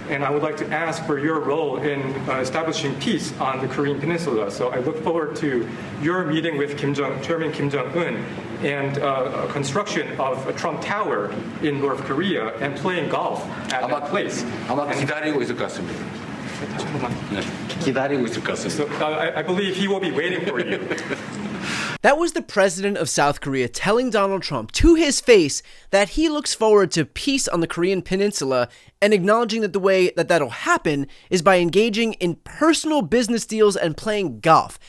and I would like to ask for your role in establishing peace on the Korean Peninsula. So I look forward to your meeting with Chairman Kim Jong-un and construction of a Trump Tower in North Korea and playing golf at that place. 아마 기다리고 있을 것 같습니다. 네, 기다리고 있을 것 같습니다. So I believe he will be waiting for you. That was the president of South Korea telling Donald Trump to his face that he looks forward to peace on the Korean Peninsula and acknowledging that the way that that'll happen is by engaging in personal business deals and playing golf.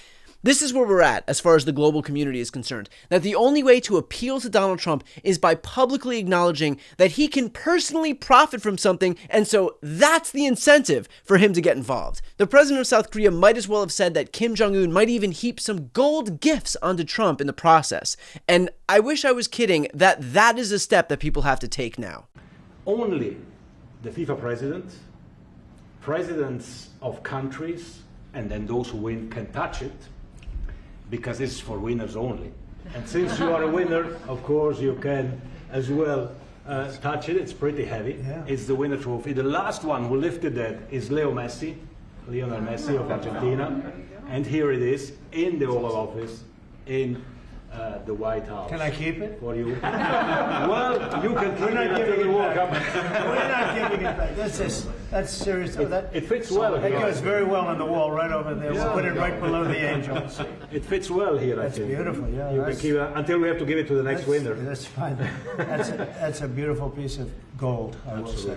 This is where we're at as far as the global community is concerned, that the only way to appeal to Donald Trump is by publicly acknowledging that he can personally profit from something, and so that's the incentive for him to get involved. The president of South Korea might as well have said that Kim Jong-un might even heap some gold gifts onto Trump in the process, and I wish I was kidding that that is a step that people have to take now. Only the FIFA presidents of countries, and then those who win can touch it, because it's for winners only. And since you are a winner, of course, you can as well touch it. It's pretty heavy. Yeah. It's the winner trophy. The last one who lifted that is Lionel Messi of Argentina. And here it is in the Oval Office in the White House. Can I keep it? For you. Well, you can keep it until the World Cup. We're not giving it back. That's serious. It fits well. It goes very well on the wall right over there. Yeah. We'll put it right below the angels. It fits well here, That's I think. beautiful, yeah. You can keep it until we have to give it to the next winner. That's fine. That's a beautiful piece of gold, I will say.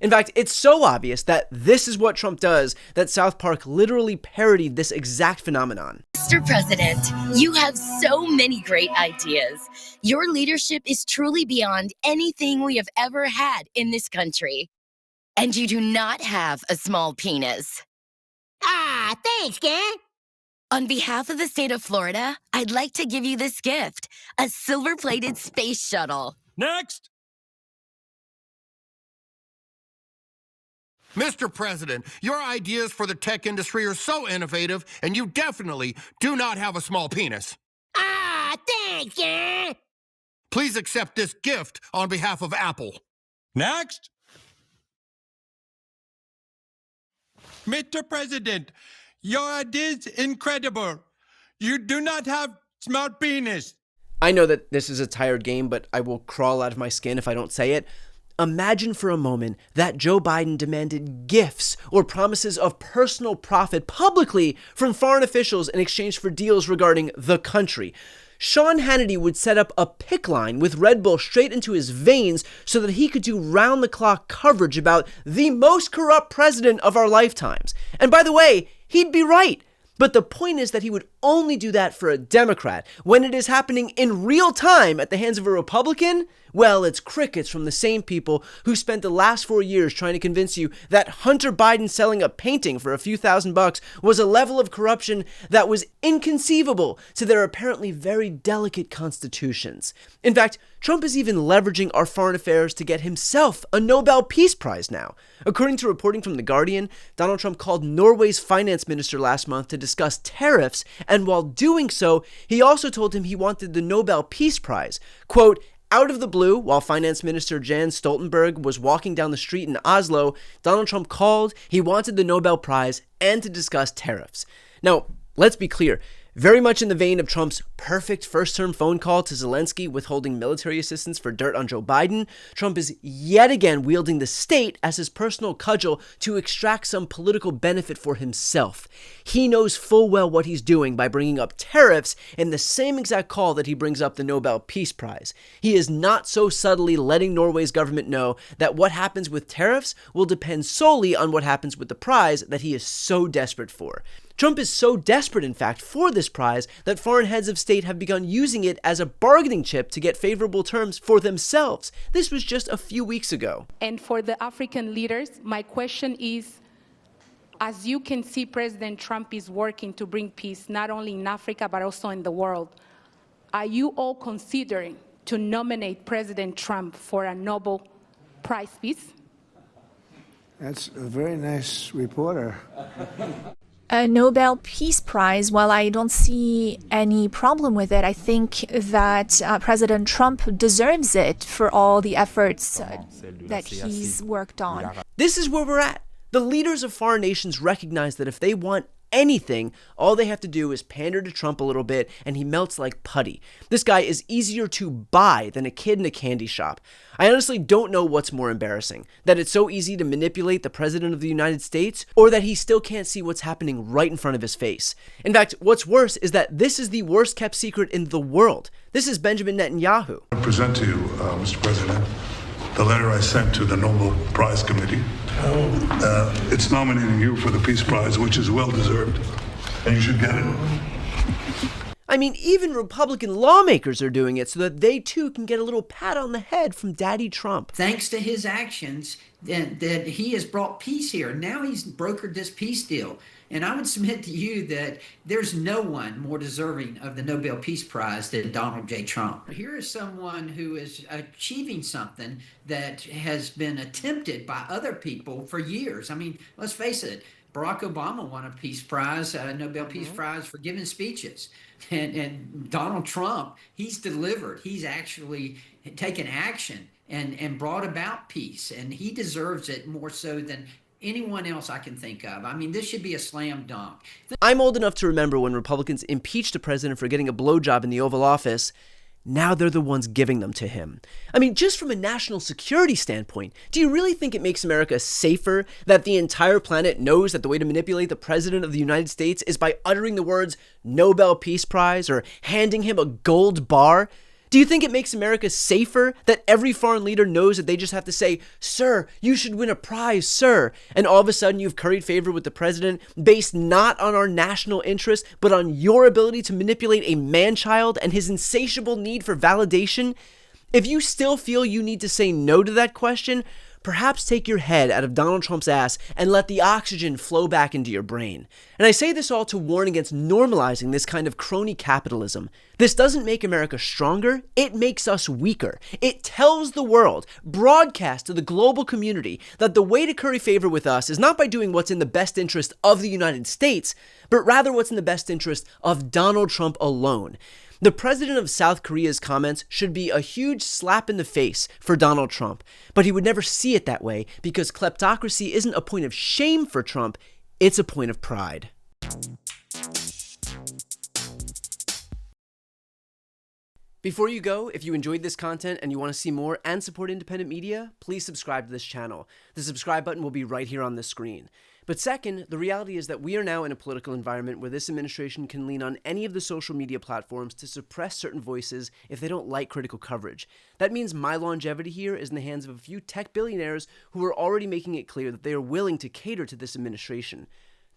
In fact, it's so obvious that this is what Trump does that South Park literally parodied this exact phenomenon. Mr. President, you have so many great ideas. Your leadership is truly beyond anything we have ever had in this country. And you do not have a small penis. Ah, thanks, gang. On behalf of the state of Florida, I'd like to give you this gift, a silver-plated space shuttle. Next! Mr. President, your ideas for the tech industry are so innovative, and you definitely do not have a small penis. Ah, thanks, gang. Please accept this gift on behalf of Apple. Next. Mr. President, your idea is incredible. You do not have small penis. I know that this is a tired game, but I will crawl out of my skin if I don't say it. Imagine for a moment that Joe Biden demanded gifts or promises of personal profit publicly from foreign officials in exchange for deals regarding the country. Sean Hannity would set up a pick line with Red Bull straight into his veins so that he could do round-the-clock coverage about the most corrupt president of our lifetimes. And by the way, he'd be right. But the point is that he would only do that for a Democrat. When it is happening in real time at the hands of a Republican, well, it's crickets from the same people who spent the last 4 years trying to convince you that Hunter Biden selling a painting for a few $1,000s was a level of corruption that was inconceivable to their apparently very delicate constitutions. In fact, Trump is even leveraging our foreign affairs to get himself a Nobel Peace Prize now. According to reporting from The Guardian, Donald Trump called Norway's finance minister last month to discuss tariffs, and while doing so, he also told him he wanted the Nobel Peace Prize. Quote, out of the blue, while Finance Minister Jens Stoltenberg was walking down the street in Oslo, Donald Trump called, he wanted the Nobel Prize and to discuss tariffs. Now, let's be clear. Very much in the vein of Trump's perfect first-term phone call to Zelensky withholding military assistance for dirt on Joe Biden, Trump is yet again wielding the state as his personal cudgel to extract some political benefit for himself. He knows full well what he's doing by bringing up tariffs in the same exact call that he brings up the Nobel Peace Prize. He is not so subtly letting Norway's government know that what happens with tariffs will depend solely on what happens with the prize that he is so desperate for. Trump is so desperate, in fact, for this prize that foreign heads of state have begun using it as a bargaining chip to get favorable terms for themselves. This was just a few weeks ago. And for the African leaders, my question is, as you can see, President Trump is working to bring peace not only in Africa but also in the world. Are you all considering to nominate President Trump for a Nobel Prize Peace? That's a very nice reporter. a Nobel Peace Prize, while I don't see any problem with it, I think that President Trump deserves it for all the efforts that he's worked on. This is where we're at. The leaders of foreign nations recognize that if they want anything, all they have to do is pander to Trump a little bit and he melts like putty. This guy is easier to buy than a kid in a candy shop. I honestly don't know what's more embarrassing, that it's so easy to manipulate the president of the United States, or that he still can't see what's happening right in front of his face. In fact, what's worse is that this is the worst kept secret in the world. This is Benjamin Netanyahu. I present to you, Mr. President, the letter I sent to the Nobel Prize Committee. It's nominating you for the Peace Prize, which is well-deserved, and you should get it. I mean, even Republican lawmakers are doing it so that they too can get a little pat on the head from Daddy Trump. Thanks to his actions, that he has brought peace here. Now he's brokered this peace deal. And I would submit to you that there's no one more deserving of the Nobel Peace Prize than Donald J. Trump. Here is someone who is achieving something that has been attempted by other people for years. I mean, let's face it, Barack Obama won a Peace Prize, a Nobel Peace Prize for giving speeches. And Donald Trump, he's delivered. He's actually taken action and brought about peace. And he deserves it more so than anyone else I can think of. I mean, this should be a slam dunk. I'm old enough to remember when Republicans impeached a president for getting a blowjob in the Oval Office. Now they're the ones giving them to him. I mean, just from a national security standpoint, do you really think it makes America safer that the entire planet knows that the way to manipulate the president of the United States is by uttering the words Nobel Peace Prize or handing him a gold bar? Do you think it makes America safer that every foreign leader knows that they just have to say, "Sir, you should win a prize, sir," and all of a sudden you've curried favor with the president based not on our national interest, but on your ability to manipulate a man-child and his insatiable need for validation? If you still feel you need to say no to that question, perhaps take your head out of Donald Trump's ass and let the oxygen flow back into your brain. And I say this all to warn against normalizing this kind of crony capitalism. This doesn't make America stronger, it makes us weaker. It tells the world, broadcasts to the global community, that the way to curry favor with us is not by doing what's in the best interest of the United States, but rather what's in the best interest of Donald Trump alone. The president of South Korea's comments should be a huge slap in the face for Donald Trump, but he would never see it that way because kleptocracy isn't a point of shame for Trump, it's a point of pride. Before you go, if you enjoyed this content and you want to see more and support independent media, please subscribe to this channel. The subscribe button will be right here on the screen. But second, the reality is that we are now in a political environment where this administration can lean on any of the social media platforms to suppress certain voices if they don't like critical coverage. That means my longevity here is in the hands of a few tech billionaires who are already making it clear that they are willing to cater to this administration.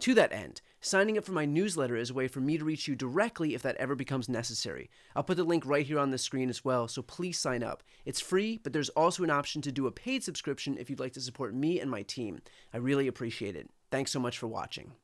To that end, signing up for my newsletter is a way for me to reach you directly if that ever becomes necessary. I'll put the link right here on the screen as well, so please sign up. It's free, but there's also an option to do a paid subscription if you'd like to support me and my team. I really appreciate it. Thanks so much for watching.